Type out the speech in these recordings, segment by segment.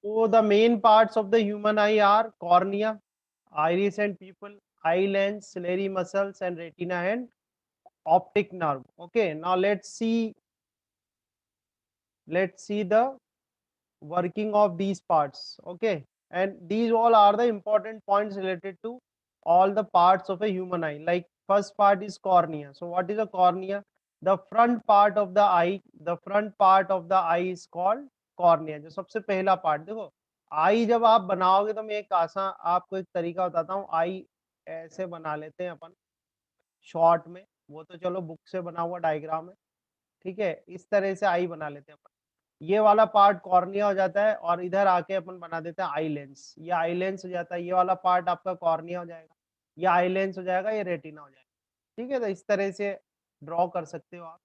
So the main parts of the human eye are cornea, iris and pupil, eye lens, ciliary muscles, and retina and optic nerve. Okay, now let's see the working of these parts. Okay, and these all are the important points related to all the parts of a human eye. Like first part is cornea. So what is a cornea? The front part of the eye, the front part of the eye is called cornea. जो सबसे पहला part देखो, आई जब आप बनाओगे तो मैं एक आसान आपको एक तरीका बताता हूँ। आई ऐसे बना लेते हैं अपन शॉर्ट में, वो तो चलो बुक से बना हुआ डायग्राम है, ठीक है। इस तरह से आई बना लेते हैं अपन। ये वाला पार्ट कॉर्निया हो जाता है और इधर आके अपन बना देते हैं आई लेंस। ये आई लेंस हो जाता है, ये वाला पार्ट आपका कॉर्निया हो जाएगा, ये आई लेंस हो जाएगा, ये रेटिना हो जाएगा, ठीक है। तो इस तरह से ड्रॉ कर सकते हो आप।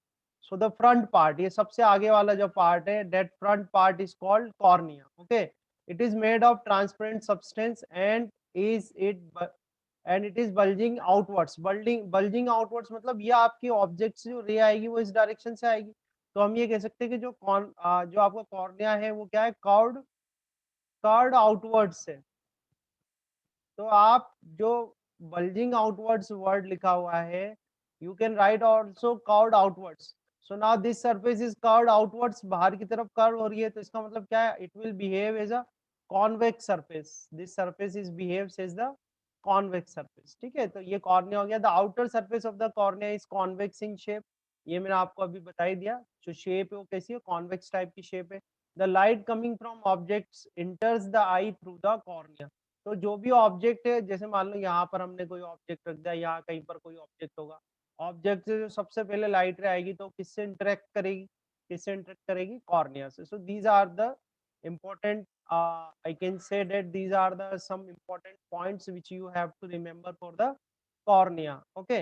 सो द फ्रंट पार्ट, ये सबसे आगे वाला जो पार्ट है, that front part is called cornea. Okay, it is made of transparent substance and it is bulging outwards. Bulging outwards मतलब ये आपकी ऑब्जेक्ट से जो रे आएगी वो इस डायरेक्शन से आएगी। तो हम ये कह सकते हैं कि जो आपका कॉर्निया है वो क्या है, कर्व्ड, कर्व्ड आउटवर्ड्स है। तो आप जो बल्जिंग आउटवर्ड्स वर्ड लिखा हुआ है, you can write also curved outwards. So now this surface is curved outwards, बाहर की तरफ कर्व हो रही है, तो इसका मतलब क्या है, it will behave as a convex surface. This surface is behaves as the convex surface, ठीक है। तो ये कॉर्निया हो गया। The outer surface of the cornea is convex in shape. ये मैंने आपको अभी बता ही दिया, जो शेप है वो कैसी है, कॉन्वेक्स टाइप की शेप है। The light coming from objects इंटर्स the I through the cornea. तो जो भी ऑब्जेक्ट है, जैसे मान लो यहाँ पर हमने कोई ऑब्जेक्ट रख दिया, यहाँ कहीं पर कोई ऑब्जेक्ट होगा, ऑब्जेक्ट से जो सबसे पहले लाइट रे आएगी तो किससे इंटरेक्ट करेगी, किससे इंटरेक्ट करेगी, कॉर्निया से। So these are the important I can say that these are the some important points which you have to remember for the cornea. Okay,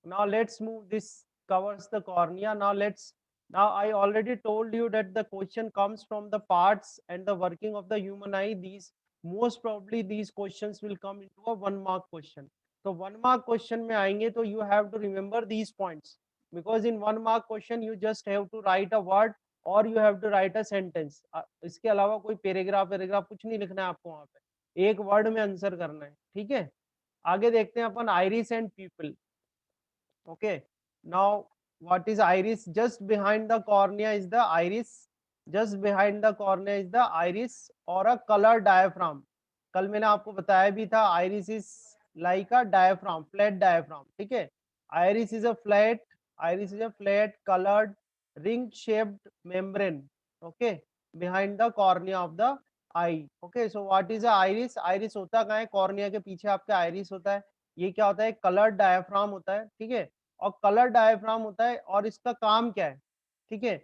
now let's move, this covers the cornea. Now I already told you that the question comes from the parts and the working of the human eye. These most probably these questions will come into a 1 mark question. So 1 mark question में आएंगे तो you have to remember these points, because in 1 mark question you just have to write a word और you have to write a sentence. इसके अलावा कोई paragraph paragraph कुछ नहीं लिखना है आपको, वहां पे एक वर्ड में आंसर करना है, ठीक है। आगे देखते हैं अपन iris and pupil. Okay, now what is iris? Just behind the cornea is the iris. Just behind the cornea is the iris और अ कलर डायफ्राम। कल मैंने आपको बताया भी था, iris is like a diaphragm, flat diaphragm, ठीक है। Iris is a flat, iris is a flat colored ring shaped membrane, okay, behind the cornea of the eye. Okay, so what is a iris? Iris होता कहाँ है, cornea के पीछे आपके iris होता है। ये क्या होता है, कलर्ड डायफ्राम होता है, ठीक है। और कलर डायफ्राम होता है, और इसका काम क्या है, ठीक है।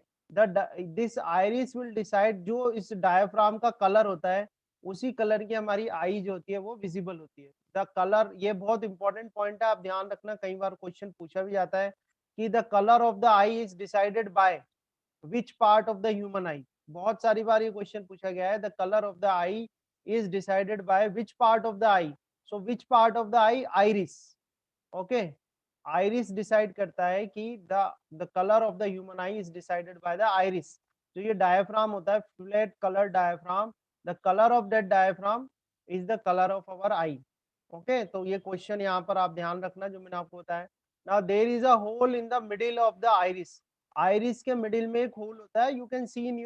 दिस आइरिस विल डिसाइड, जो इस डायफ्राम का कलर होता है उसी कलर की हमारी आई जो होती है वो विजिबल होती है। द कलर, ये बहुत इंपॉर्टेंट पॉइंट है, आप ध्यान रखना, कई बार क्वेश्चन पूछा भी जाता है कि the colour of the I is decided by which part of the human आई। बहुत सारी बार ये क्वेश्चन पूछा गया है, the colour of the I is decided by which part of the I. So which part of the I, iris. Okay, iris decide करता है कि the colour of the human I is decided by the iris. जो ये diaphragm होता है, flat colour diaphragm, the colour of that diaphragm is the colour of our I. Okay, तो ये question यहाँ पर आप ध्यान रखना जो मैंने आपको बताया। Now there is a hole in the middle of the iris. Iris के मिडिल में एक होल होता है, you can see in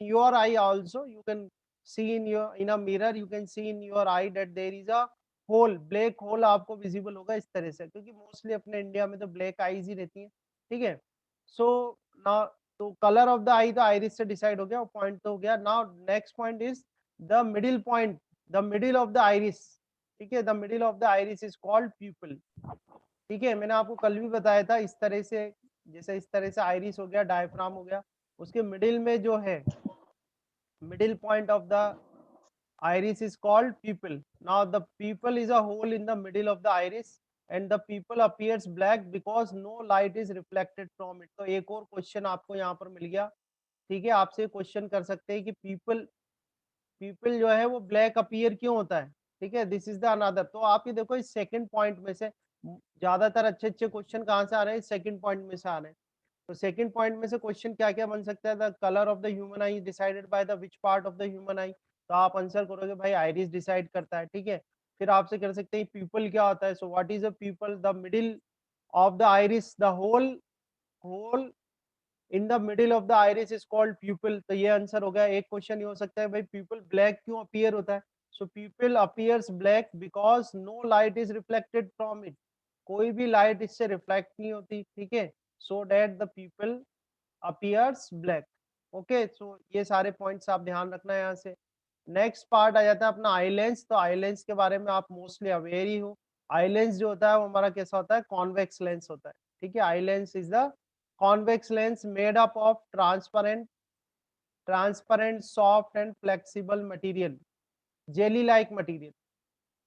your eye also, you can see in a mirror, you can see in your eye that there is a hole, black hole आपको visible होगा इस तरह से, क्योंकि मोस्टली अपने इंडिया में तो ब्लैक आईज ही रहती है, ठीक है। सो नाउ, तो कलर ऑफ द आई तो आइरिस से डिसाइड हो गया, पॉइंट तो हो गया। Now next point is the middle point, the middle of the iris, ठीक है। The middle of the iris is called प्यूपिल, ठीक है। मैंने आपको कल भी बताया था, इस तरह से, जैसे इस तरह से आइरिस हो गया, डायफ्राम हो गया, उसके मिडिल में जो है, middle point of the iris is called pupil. Now the pupil is a hole in the middle of the iris and the pupil appears black because no light is reflected from it. तो एक और question आपको यहाँ पर मिल गया, ठीक है। आपसे क्वेश्चन कर सकते हैं कि पीपल, पीपल जो है वो ब्लैक अपीयर क्यों होता है, ठीक है। This is the another. तो आप ये देखो, इस सेकंड पॉइंट में से ज्यादातर अच्छे अच्छे क्वेश्चन कहाँ से आ रहे हैं, सेकंड पॉइंट में से आ रहे हैं। तो सेकंड पॉइंट में से क्वेश्चन क्या क्या बन सकता है, the colour of the human I decided by the which part of the human आई। तो आप आंसर करोगे भाई आइरिस डिसाइड करता है, ठीक है। फिर आपसे कर सकते हैं प्यूपल क्या होता है, so what is a pupil, the middle of the iris, the hole hole in the middle of the iris is called pupil. तो ये आंसर हो गया। एक क्वेश्चन ये हो सकता है भाई प्यूपिल ब्लैक क्यों अपीयर होता है, so pupil appears black because no light is reflected from it, कोई भी लाइट इससे रिफ्लेक्ट नहीं होती, ठीक है, so that the pupil appears black. Okay, so ये सारे पॉइंट्स आप ध्यान रखना है यहाँ से। नेक्स्ट पार्ट आ जाता है अपना आई लेंस। तो आई लेंस के बारे में आप मोस्टली अवेयर ही हो। आई लेंस जो होता है वो हमारा कैसा होता है, कॉन्वेक्स लेंस होता है, ठीक है। आई lens is the convex lens made up of transparent soft and flexible material, jelly like material,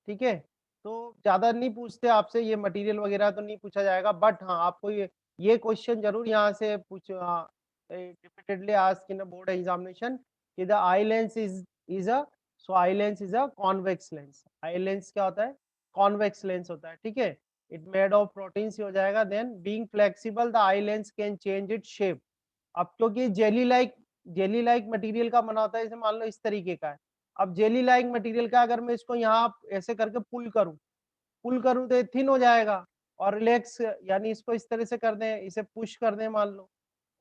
ठीक है। तो ज्यादा नहीं पूछते आपसे, ये मटेरियल वगैरह तो नहीं पूछा जाएगा, बट हाँ आपको ये क्वेश्चन जरूर यहाँ से पूछ repeatedly asked in board examination कि the eye lens is a, so eye lens is a convex lens. Eye lens क्या होता है, कॉन्वेक्स लेंस होता है, ठीक है। इट मेड ऑफ प्रोटीन हो जाएगा। Then being flexible the eye lens can change it shape. अब क्योंकि जेली लाइक मटेरियल का बना होता है, जैसे मान लो इस तरीके का है। अब जेली लाइक मटेरियल का अगर मैं इसको यहाँ ऐसे करके पुल करूं तो ये थिन हो जाएगा, और रिलैक्स यानी इसको इस तरह से कर दें, इसे पुश कर दें मान लो,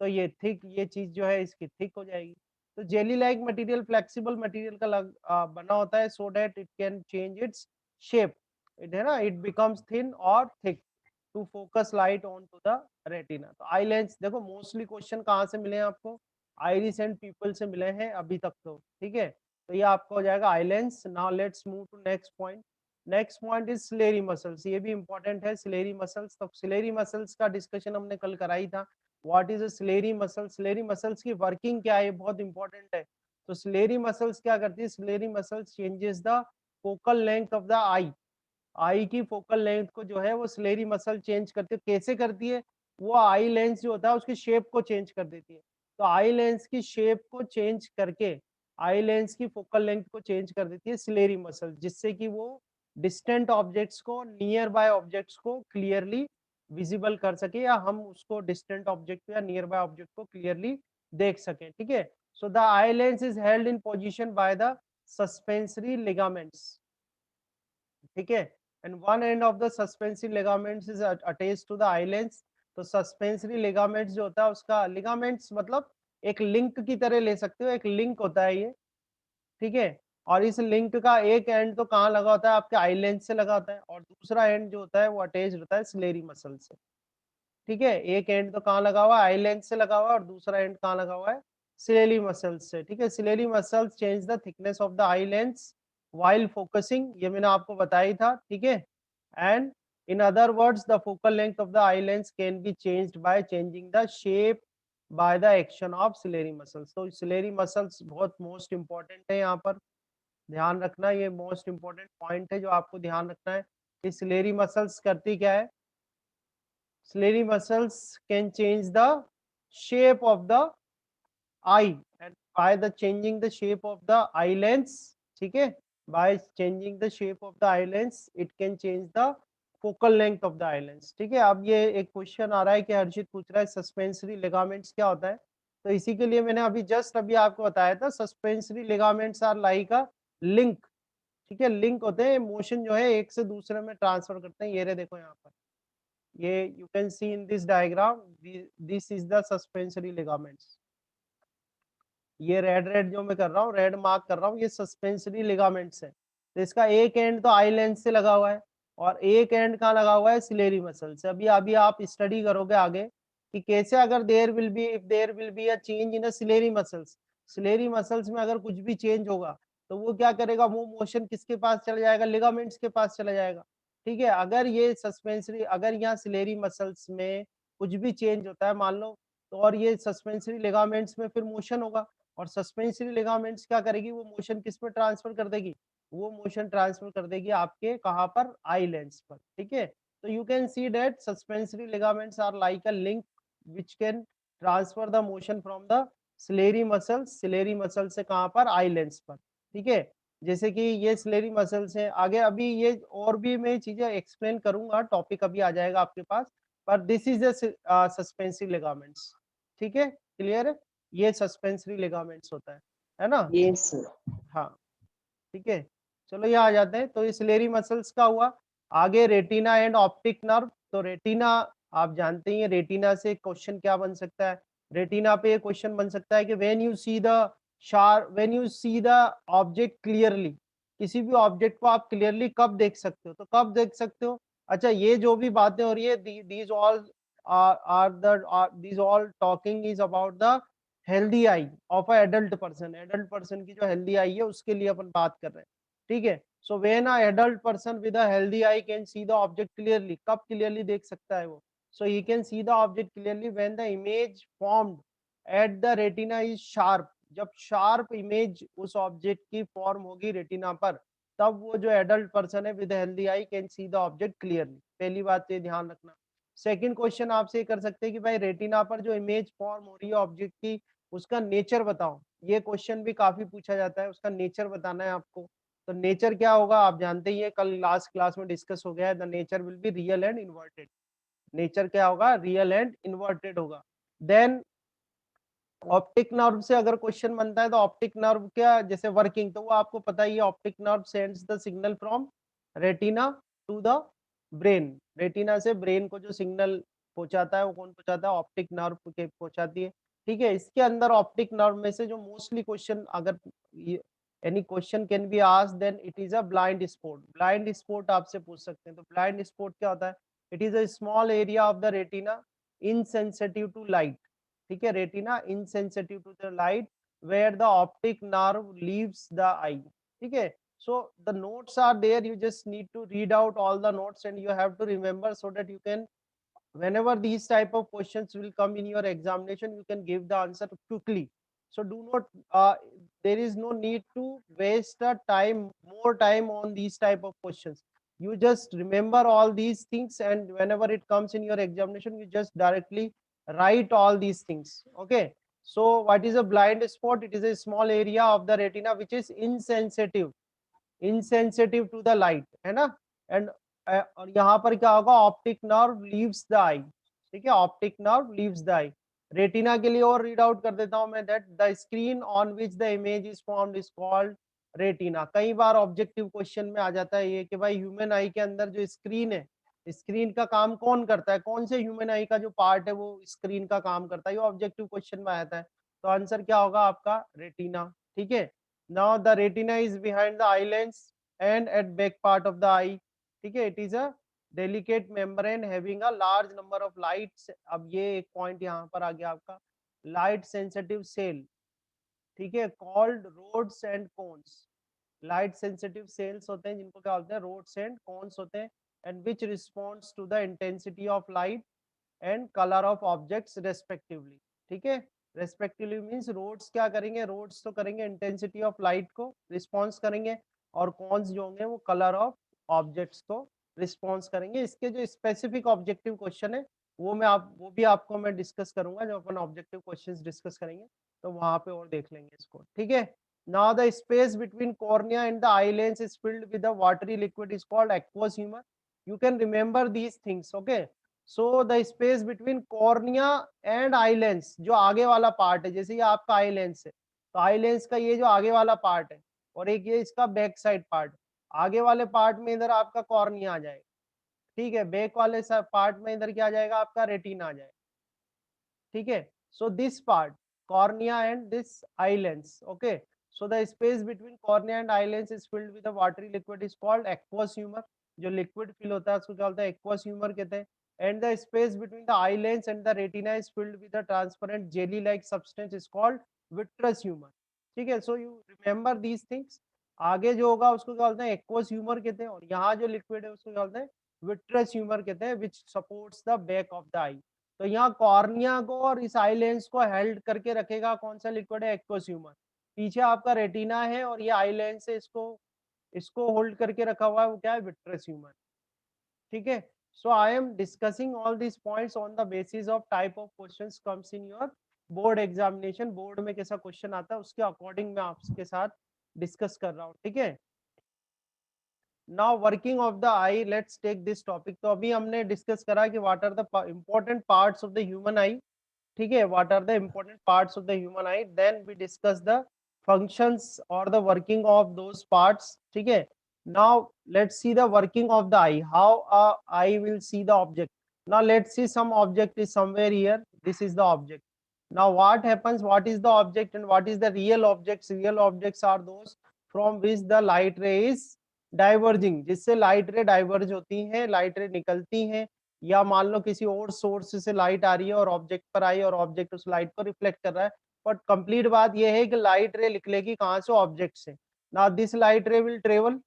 तो ये थिक, ये चीज जो है इसकी थिक हो जाएगी। तो jelly like material flexible material का बना होता है so that it can change its shape, it है ना, इट बिकम्स थिन और thick to focus light on to the retina. तो आई लेंस देखो मोस्टली क्वेश्चन कहाँ से मिले हैं आपको, आइरिस एंड पीपल से मिले हैं अभी तक तो, ठीक है। तो ये आपका हो जाएगा eye lens. Now let's move to next point. Next point is ciliary muscles, ये भी इंपॉर्टेंट है सिलेरी मसल्स। तो सिलेरी मसल्स का डिस्कशन हमने कल कराई था। What is a ciliary muscle, ciliary muscles की वर्किंग क्या है, ये बहुत इंपॉर्टेंट है। तो सिलेरी मसल्स क्या करती है, ciliary muscles changes the focal length of the eye की फोकल लेंथ को जो है वो सिलेरी मसल चेंज करती है। कैसे करती है, वो आई लेंस जो होता है उसकी शेप को चेंज कर देती है। तो आई लेंस की शेप को चेंज करके आई लेंस की फोकल लेंथ को चेंज कर देती है सिलेरी मसल, जिससे कि वो डिस्टेंट ऑब्जेक्ट्स को नियर बाय ऑब्जेक्ट्स को क्लियरली विजिबल कर सके, या हम उसको डिस्टेंट ऑब्जेक्ट या नियर बाय ऑब्जेक्ट को क्लियरली देख सकें, ठीक है। So the eye lens is held in position by the suspensory ligaments, ठीक है। And one end of the suspensory ligaments is attached to the eye lens. तो suspensory ligaments जो होता है उसका, लिगामेंट्स मतलब एक लिंक की तरह ले सकते हो, एक लिंक होता है ये, ठीक है। और इस लिंक का एक एंड तो कहाँ लगा होता है, आपके आई लेंस से लगा होता है, और दूसरा एंड जो होता है वो अटैच होता है सिलेरी मसल से, ठीक है। एक एंड तो कहाँ लगा हुआ है, आई लेंस से लगा हुआ है, और दूसरा एंड कहाँ लगा हुआ है, सिलेरी मसल्स से, ठीक है। Ciliary muscles change the thickness of the eye lens while focusing, ये मैंने आपको बताया था, ठीक है। And in other words the focal length of the eye lens can be changed by changing the shape by the action of ciliary muscles. तो ciliary muscles बहुत most important है, यहाँ पर ध्यान रखना, ये मोस्ट इंपॉर्टेंट पॉइंट है जो आपको ध्यान रखना है कि सिलेरी मसल्स करती क्या है। Ciliary muscles can change the shape of the eye, and by the changing the shape of the eye lens, ठीक है, by changing the shape of the eye lens it can change the focal length of the eye lens, ठीक है। अब ये एक question आ रहा है कि हर्षित पूछ रहा है सस्पेंसरी लिगामेंट्स क्या होता है। तो इसी के लिए मैंने अभी जस्ट अभी आपको बताया था, suspensory ligaments are like a link, ठीक है। लिंक होते हैं, मोशन जो है एक से दूसरे में ट्रांसफर करते हैं। ये रहे देखो यहाँ पर, ये you can see in this diagram, this is the suspensory ligaments। ये रेड जो मैं कर रहा हूँ, रेड मार्क कर रहा हूँ, ये सस्पेंसरी लिगामेंट्स है। तो इसका एक एंड तो आई लेंस से लगा हुआ है, और एक एंड कहाँ लगा हुआ है, सिलेरी मसल से। अभी अभी आप स्टडी करोगे आगे कि कैसे अगर there will be a change in a ciliary muscles में अगर कुछ भी चेंज होगा तो वो क्या करेगा, वो मोशन किसके पास चला जाएगा, लिगामेंट्स के पास चला जाएगा, ठीक है। अगर ये सस्पेंसरी, अगर यहाँ सिलेरी मसल्स में कुछ भी चेंज होता है मान लो, तो और ये सस्पेंसरी लिगामेंट्स में फिर मोशन होगा, और सस्पेंसरी लिगामेंट्स क्या करेगी, वो मोशन किस पे ट्रांसफर कर देगी, वो मोशन ट्रांसफर कर देगी आपके कहाँ पर, आई लेंस पर, ठीक है। तो you can see that suspensory ligaments are like a link which can transfer the motion from the ciliary muscle से कहाँ पर, आई लेंस पर, ठीक है। जैसे कि ये सिलेरी मसल्स है, आगे अभी ये और भी मैं चीजें एक्सप्लेन करूंगा, टॉपिक अभी आ जाएगा आपके पास, पर this is the suspensory ligaments, ठीक है, क्लियर है। ये सस्पेंसरी लिगामेंट्स होता है ना। Yes sir. हाँ, ठीक है, चलो ये आ जाते हैं। तो ये सिलेरी मसल्स का हुआ। आगे रेटिना एंड ऑप्टिक नर्व। तो रेटिना आप जानते ही हैं, रेटिना से क्वेश्चन क्या बन सकता है। रेटिना पे क्वेश्चन बन सकता है कि when you see the object clearly, किसी भी ऑब्जेक्ट को आप क्लियरली कब देख सकते हो, तो कब देख सकते हो। अच्छा, ये जो भी बातें हो रही है, these all these all talking is about the healthy I of a adult person. Adult person की जो हेल्दी आई है उसके लिए अपन बात कर रहे हैं, ठीक है। So when a adult person with a healthy eye can see the object clearly, कब क्लियरली देख सकता है वो। So he can see the object clearly when the image formed at the retina is sharp. जब sharp image उस object की form होगी retina पर, तब वो जो एडल्ट पर्सन है with healthy eye can see the object clearly. पहली बात ये ध्यान रखना। सेकंड क्वेश्चन आपसे कर सकते हैं कि भाई रेटिना पर जो इमेज फॉर्म हो रही है ऑब्जेक्ट की, उसका नेचर बताओ। ये क्वेश्चन भी काफी पूछा जाता है, उसका नेचर बताना है आपको। तो नेचर क्या होगा आप जानते ही है, कल लास्ट क्लास में डिस्कस हो गया है। The nature will be real and inverted. Nature क्या होगा, रियल एंड इन्वर्टेड होगा। देन ऑप्टिक नर्व से अगर क्वेश्चन बनता है तो ऑप्टिक नर्व क्या जैसे वर्किंग, तो वो आपको पता ही है। Optic nerve sends the signal from retina to the brain. Retina से ब्रेन को जो सिग्नल पहुंचाता है वो कौन पहुंचाता है, ऑप्टिक नर्व के पहुंचाती है, ठीक है। इसके अंदर ऑप्टिक नर्व में से जो मोस्टली क्वेश्चन अगर any question can be asked, then it is a blind spot. Blind spot आपसे पूछ सकते हैं। तो ब्लाइंड स्पॉट क्या होता है, it is a small area of the retina insensitive to light, ठीक है। Retina insensitive to the light where the optic nerve leaves the eye, ठीक है। So the notes are there, you just need to read out all the notes and you have to remember so that you can, whenever these type of questions will come in your examination, you can give the answer quickly. So do not there is no need to waste a time more time on these type of questions. You just remember all these things, and whenever it comes in your examination, you just directly write all these things. Okay, so what is a blind spot? It is a small area of the retina which is insensitive to the light, है ना। And और यहाँ पर क्या होगा, optic nerve leaves the eye, ठीक है। Optic nerve leaves the I. Retina के लिए और रीड आउट कर देता हूं मैं, that the screen on which the image is formed is called retina. कई बार ऑब्जेक्टिव क्वेश्चन में आ जाता है ये कि भाई ह्यूमन आई के अंदर जो स्क्रीन है, स्क्रीन का काम कौन करता है, कौन से ह्यूमन आई का जो पार्ट है वो स्क्रीन का काम करता है, ये ऑब्जेक्टिव क्वेश्चन में आता है। तो आंसर क्या होगा आपका, रेटिना, ठीक है। Now the retina is behind the eye lens and at back part of the eye. ठीक है, it is a delicate membrane having a large number of lights. अब ये एक पॉइंट यहाँ पर आ गया आपका, लाइट सेंसिटिव सेल, ठीक है, called rods and cones. Light sensitive cells होते हैं जिनको क्या बोलते हैं, रोड्स एंड कोन्स होते हैं। And which responds to the intensity of light and colour of objects respectively, ठीक है। रेस्पेक्टिवली मींस रोड्स क्या करेंगे, रोड्स तो करेंगे इंटेंसिटी ऑफ लाइट को रिस्पॉन्स करेंगे, और कॉन्स जो होंगे वो कलर ऑफ ऑब्जेक्ट्स को रिस्पॉन्स करेंगे। इसके जो स्पेसिफिक ऑब्जेक्टिव क्वेश्चन है वो भी आपको मैं डिस्कस करूंगा जब अपन ऑब्जेक्टिव क्वेश्चंस डिस्कस करेंगे, तो वहां पे और देख लेंगे इसको, ठीक है। Now the space between cornea and the eye lens is filled with a watery liquid is called aqueous humour. You can remember these things, okay. So the space between cornea and eye lens, जो आगे वाला part है, जैसे ये आपका eye lens है, तो eye lens का ये जो आगे वाला पार्ट है, और एक ये इसका बैक साइड पार्ट, आगे वाले पार्ट में इधर आपका कॉर्निया आ जाएगा, ठीक है। बैक वाले पार्ट में इधर क्या आ जाएगा, आपका रेटिना आ जाएगा, ठीक है। So this part cornea and this eye lens, okay. So the space between cornea and I lens is filled with a watery liquid is called aqueous humour. जो लिक्विड फिल होता है उसको क्या बोलते हैं, एक्वस ह्यूमर कहते हैं। And the space between the eye lens and the retina is filled with a transparent jelly like substance is called vitreous humour, ठीक है। So you remember these things. आगे जो होगा उसको क्या बोलते हैं, एक्वस ह्यूमर कहते हैं, और यहाँ जो लिक्विड है उसको क्या बोलते हैं, विट्रस ह्यूमर कहते हैं, which supports the back of the eye. तो यहाँ कॉर्निया को और इस आई लेंस को हेल्ड करके रखेगा कौन सा लिक्विड है, एक्वस ह्यूमर। पीछे आपका रेटिना है और ये आई लेंस है, इसको इसको होल्ड करके रखा हुआ है, वो क्या है, विट्रस ह्यूमर, ठीक है। So I am discussing all this points on the basis of type of questions comes in your board examination. Board में कैसा क्वेश्चन आता है उसके अकॉर्डिंग मैं आपके साथ डिस्कस कर रहा हूँ, ठीक है। Now working of the eye, let's take this topic. तो अभी हमने डिस्कस करा कि what are the important parts of the human eye, ठीक है, what are the important parts of the human eye. Then we discuss the functions or the working of those parts. ठीक है, now let's see the working of the eye, how a eye will see the object. Now let's see some object is somewhere here, this is the object. Now what happens, what is the object and what is the real objects? Real objects are those from which the light ray is diverging, जिससे light रे diverge होती हैं, light रे निकलती हैं, या मान लो किसी और सोर्स से लाइट आ रही है और ऑब्जेक्ट पर आई और ऑब्जेक्ट उस लाइट को रिफ्लेक्ट कर रहा है, बट कंप्लीट बात यह है कि लाइट रे निकलेगी कहाँ से? ऑब्जेक्ट से। Now this light ray will travel,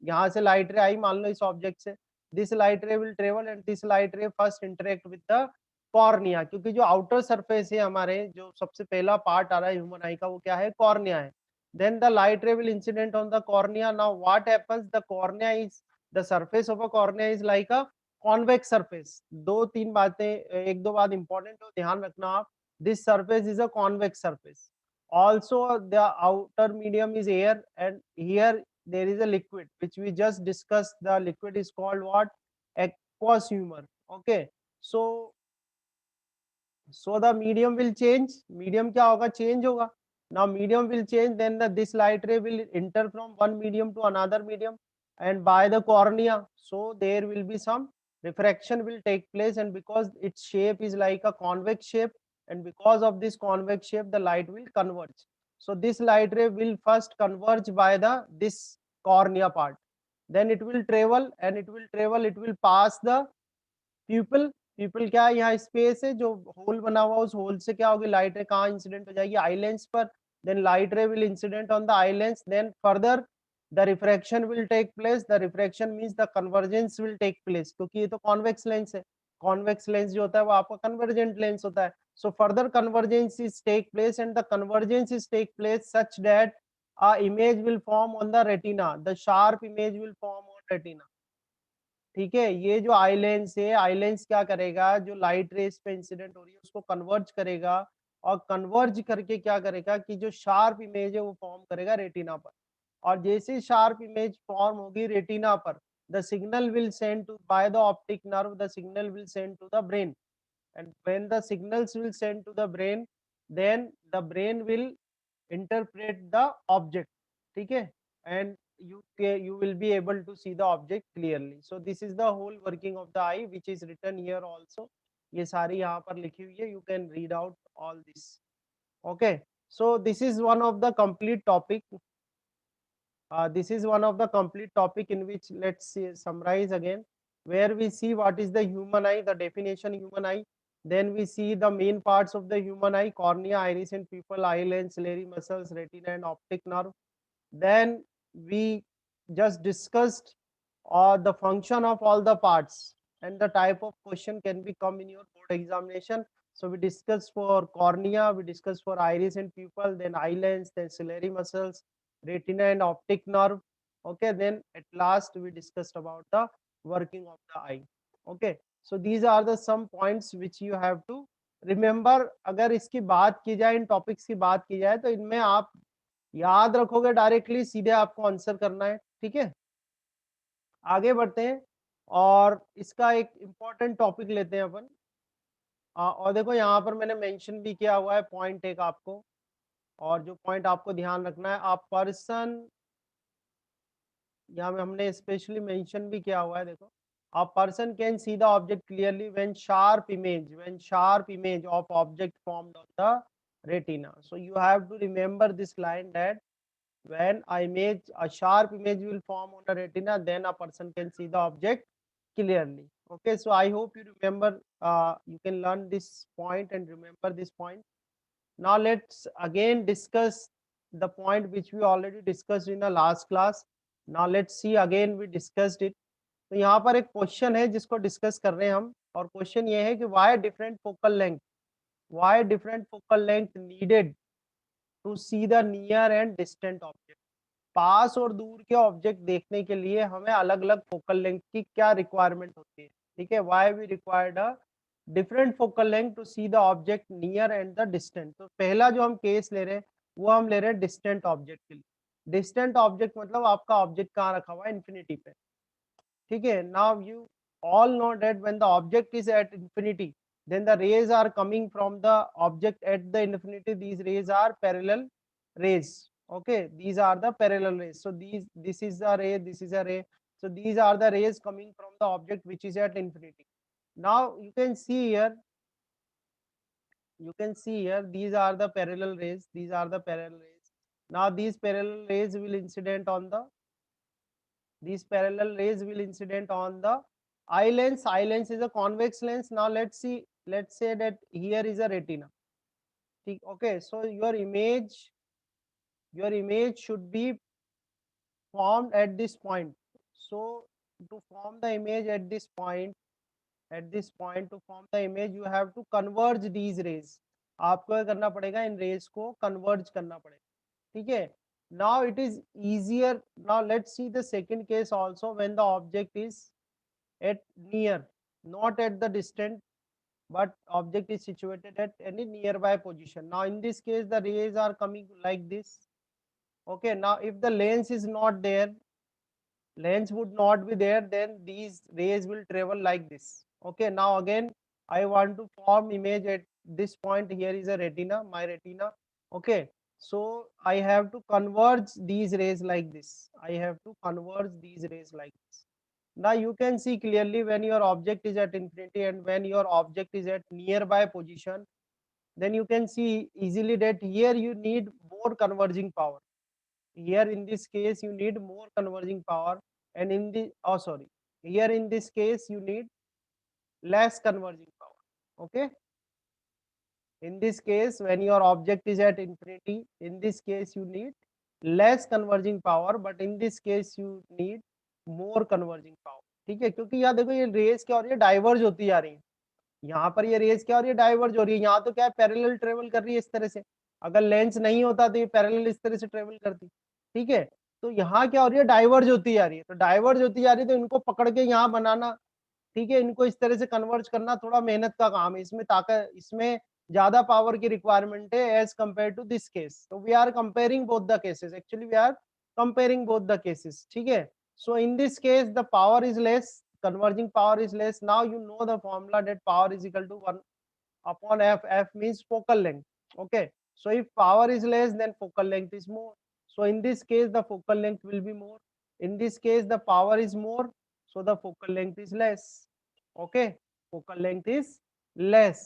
यहाँ से लाइट रे आई मान लो इस ऑब्जेक्ट से, this light ray will travel and this light रे first interact with the cornea, क्योंकि जो आउटर सरफेस है हमारे, जो सबसे पहला पार्ट आ रहा है ह्यूमन आई का, वो क्या है? कॉर्निया है। Then the light ray will incident on the cornea. Now what happens? The cornea is, the surface of a cornea is like a convex surface. दो तीन बातें, एक दो बात important हो, ध्यान रखना आप. This surface is a convex surface. Also the outer medium is air and here there is a liquid which we just discussed. The liquid is called what? Aqueous humor. Okay. So the medium will change. Medium क्या होगा? Change होगा. Now medium will change, then this light ray will enter from one medium to another medium and by the cornea. So there will be some refraction will take place, and because its shape is like a convex shape, and because of this convex shape the light will converge. So this light ray will first converge by the this cornea part. Then it will travel and it will travel, it will pass the pupil. People क्या है? यहाँ space है जो whole बना हुआ, उस whole से क्या होगी? लाइट रे कहाँ इंसिडेंट हो जाएगी? आई लेंस पर. Then light ray will incident on the eye lens, then further the refraction will take place. The refraction means the convergence will take place, क्योंकि ये तो कॉन्वेक्स लेंस है. कॉन्वेक्स लेंस जो होता है वो आपका कन्वर्जेंट लेंस होता है. So further convergence is take place and the convergence is take place such that a image will form on the retina. The sharp image will form on retina. ठीक है, ये जो आई लेंस है, आई lens क्या करेगा? जो light rays पे incident हो रही है उसको कन्वर्ज करेगा, और कन्वर्ज करके क्या करेगा कि जो शार्प इमेज है वो फॉर्म करेगा रेटिना पर. और जैसे शार्प इमेज फॉर्म होगी रेटिना पर, the signal will send to by the optic nerve, the signal will send to the brain, and when the signals will send to the brain, then the brain will interpret the object. ठीक है, and you will be able to see the object clearly. So this is the whole working of the eye which is written here also. ये सारी यहाँ पर लिखी हुई है, you can read out all this. Okay, so this is one of the complete topic. This is one of the complete topic in which, let's see, summarize again, where we see what is the human eye, the definition human eye. Then we see the main parts of the human eye: cornea, iris and pupil, eye lens, ciliary muscles, retina and optic nerve. Then we just discussed the function of all the parts and the type of question can be come in your board examination. So we discussed for cornea, we discussed for iris and pupil, then eye lens, then ciliary muscles, retina and optic nerve. Okay, then at last we discussed about the working of the eye. Okay, so these are the some points which you have to remember. अगर इसकी बात की जाए, इन topics की बात की जाए, तो इनमें आप याद रखोगे डायरेक्टली, सीधे आपको आंसर करना है. ठीक है, आगे बढ़ते हैं और इसका एक इम्पोर्टेंट टॉपिक लेते हैं अपन. और देखो यहाँ पर मैंने मेंशन भी किया हुआ है पॉइंट एक आपको, और जो पॉइंट आपको ध्यान रखना है, आप पर्सन, यहाँ में हमने स्पेशली मेंशन भी किया हुआ है. देखो, a person can see the object clearly when sharp image of object formed on the retina. So you have to remember this line, that when a sharp image will form on the retina, then a person can see the object clearly. Okay, so I hope you remember, you can learn this point and remember this point. Now let's again discuss the point which we already discussed in the last class. Now let's see, again we discussed it. तो यहाँ पर एक question है जिसको discuss कर रहे हैं हम, और क्वेश्चन ये है कि why different focal length needed to see the near and distant object. पास और दूर के ऑब्जेक्ट देखने के लिए हमें अलग अलग फोकल लेंथ की क्या रिक्वायरमेंट होती है. ठीक है, why we required a different focal length to see the object near and the distant. तो पहला जो हम केस ले रहे हैं वो हम ले रहे हैं डिस्टेंट ऑब्जेक्ट के लिए. डिस्टेंट ऑब्जेक्ट मतलब आपका ऑब्जेक्ट कहाँ रखा हुआ है? इन्फिनिटी पे. ठीक है, now you all know that when the object is at infinity, then the rays are coming from the object at the infinity. These rays are parallel rays. Okay, these are the parallel rays. So this is a ray, this is a ray. So these are the rays coming from the object which is at infinity. Now you can see here, these are the parallel rays, these are the parallel rays. Now these parallel rays will incident on the, eye lens. Eye lens is a convex lens. Now let's see, let's say that here is a retina. Okay, so your image should be formed at this point. So to form the image at this point, to form the image, you have to converge these rays. आपको क्या करना पड़ेगा, इन raise को converge करना पड़ेगा, ठीक है. Now it is easier. Now let's see the second case also, when the object is at near, not at the distant, but object is situated at any nearby position. Now in this case the rays are coming like this. Okay, now if the lens is not there, lens would not be there, then these rays will travel like this. Okay, now again I want to form image at this point. Here is a retina, my retina. Okay, so I have to converge these rays like this. Now you can see clearly when your object is at infinity and when your object is at nearby position, then you can see easily that here you need more converging power. Here in this case you need more converging power, and in the, oh sorry, here in this case you need less converging power. Okay, in this case when your object is at infinity, in this case you need less converging power, but in this case you need more converging power. ठीक है, क्योंकि यहाँ देखो ये race क्या हो रही है, डाइवर्ज होती जा रही है. यहाँ पर ये रेस क्या हो रही है, डाइवर्ज हो रही है. यहाँ तो क्या है, पैरेलल ट्रेवल कर रही है इस तरह से. अगर लेंस नहीं होता तो ये पैरेलल इस तरह से ट्रेवल करती. ठीक है, तो यहाँ क्या हो रही है, डाइवर्ज होती जा रही है. तो डाइवर्ज होती जा रही है तो इनको पकड़ के यहाँ बनाना, ठीक है, इनको इस तरह से कन्वर्ज करना थोड़ा मेहनत का काम है. इसमें ताकत, इसमें ज्यादा पावर की रिक्वायरमेंट है as compare to this case. तो we are comparing both the cases, actually we are comparing both the cases. ठीक है, so in this case the power is less, converging power is less. Now you know the formula that power is equal to 1 upon f. F means focal length. Okay, so if power is less, then focal length is more. So in this case the focal length will be more. In this case the power is more, so the focal length is less. Okay, focal length is less.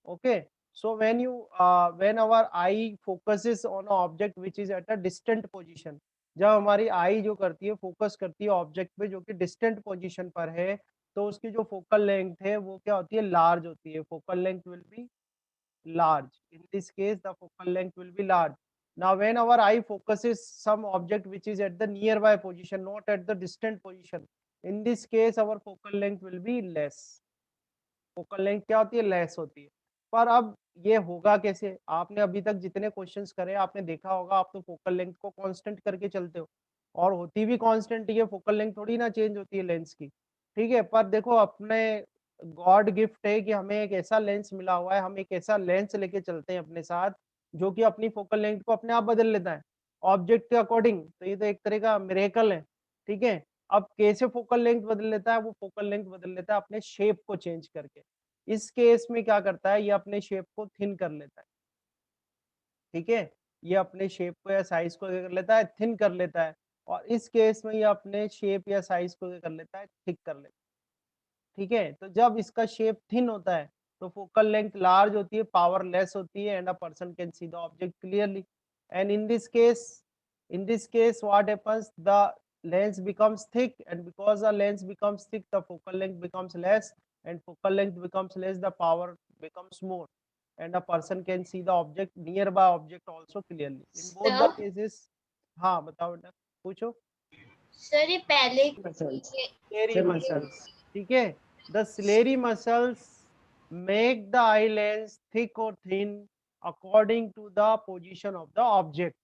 Okay, so when our eye focuses on an object which is at a distant position, जब हमारी आई जो करती है, focus करती है object पे जो कि डिस्टेंट पोजीशन पर है, तो उसकी जो फोकल लेंथ है वो क्या होती है, लार्ज होती है. Focal length will be large. In this case the focal length will be large. Now when our eye focuses some object which is at the nearby position, not at the distant position, in this case our focal length will be less. Focal length क्या होती है, less होती है. पर अब ये होगा कैसे, आपने अभी तक जितने क्वेश्चंस करे आपने देखा होगा, आप तो फोकल लेंथ को कांस्टेंट करके चलते हो, और होती भी कांस्टेंट ही है, फोकल लेंथ थोड़ी ना चेंज होती है लेंस की. ठीक है, पर देखो अपने गॉड गिफ्ट है कि हमें एक ऐसा लेंस मिला हुआ है, हम एक ऐसा लेंस लेके चलते हैं अपने साथ जो कि अपनी फोकल लेंथ को अपने आप बदल लेता है ऑब्जेक्ट के अकॉर्डिंग. तो ये तो एक तरह का मिरेकल है. ठीक है, अब कैसे फोकल लेंथ बदल लेता है, वो फोकल लेंथ बदल लेता है अपने शेप को चेंज करके. इस केस में क्या करता है, ये अपने शेप को थिन कर लेता है. ठीक है, ये अपने शेप को या साइज को क्या कर लेता है, थिन कर लेता है. और इस केस में ये अपने शेप या साइज को क्या कर लेता है, थिक कर लेता है. ठीक है, तो जब इसका शेप थिन होता है तो फोकल लेंथ लार्ज होती है, पावर लेस होती है, and a person can see the object clearly. And in this case what happens, the lens becomes thick, and because the lens becomes thick the focal length becomes less, and focal length becomes less, the power becomes more, and a person can see the object, nearby object also clearly in both the sir cases. हाँ बताओ बेटा, पूछो. Sir ये पहले muscles. Ciliary sir muscles. ठीक है, the ciliary muscles make the eye lens thick or thin according to the position of the object.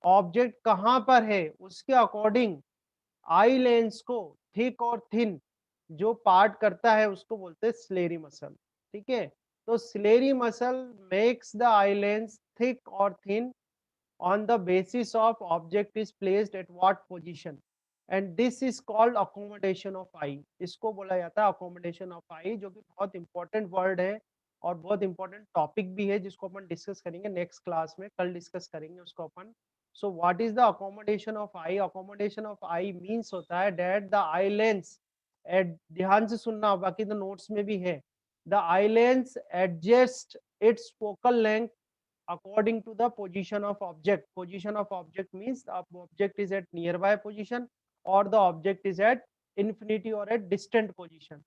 Object कहाँ पर है उसके अकॉर्डिंग आई लेंस को थिक और थिन जो पार्ट करता है उसको बोलते हैं स्लेरी मसल. ठीक है, तो slurry muscle makes the eye lens thick और thin on the basis of object is placed at what position, and this is called accommodation of eye. इसको बोला जाता है accommodation of eye, जो कि बहुत इंपॉर्टेंट वर्ड है और बहुत इंपॉर्टेंट टॉपिक भी है जिसको अपन डिस्कस करेंगे नेक्स्ट क्लास में. कल डिस्कस करेंगे उसको अपन. So what is the accommodation of eye? Accommodation of eye means होता है that the eye lens at, ध्यान से सुनना, बाकी तो नोट्स में भी है, the eye lens adjust its focal length according to the position of object. Position of object means the object is at nearby position or the object is at infinity or at distant position.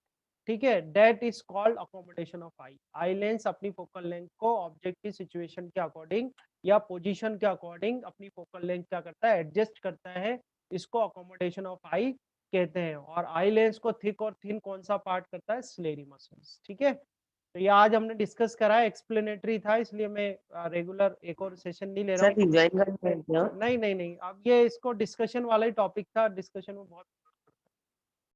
ठीक है, that is called accommodation of eye. Eye lens अपनी focal length को object की situation के according या position के according अपनी focal length क्या करता है, adjust करता है, इसको accommodation of eye कहते हैं। और आई लेंस को थिक और थिन कौन सा पार्ट करता है, स्लेरी मसल्स। ठीक है, तो ये आज हमने डिस्कस करा है, एक्सप्लेनेटरी था, इसलिए मैं रेगुलर एक और सेशन नहीं ले रहा सर हूँ। रिवाइज कर रहे हैं क्या? नहीं नहीं नहीं, अब ये इसको डिस्कशन वाला ही टॉपिक था, डिस्कशन में बहुत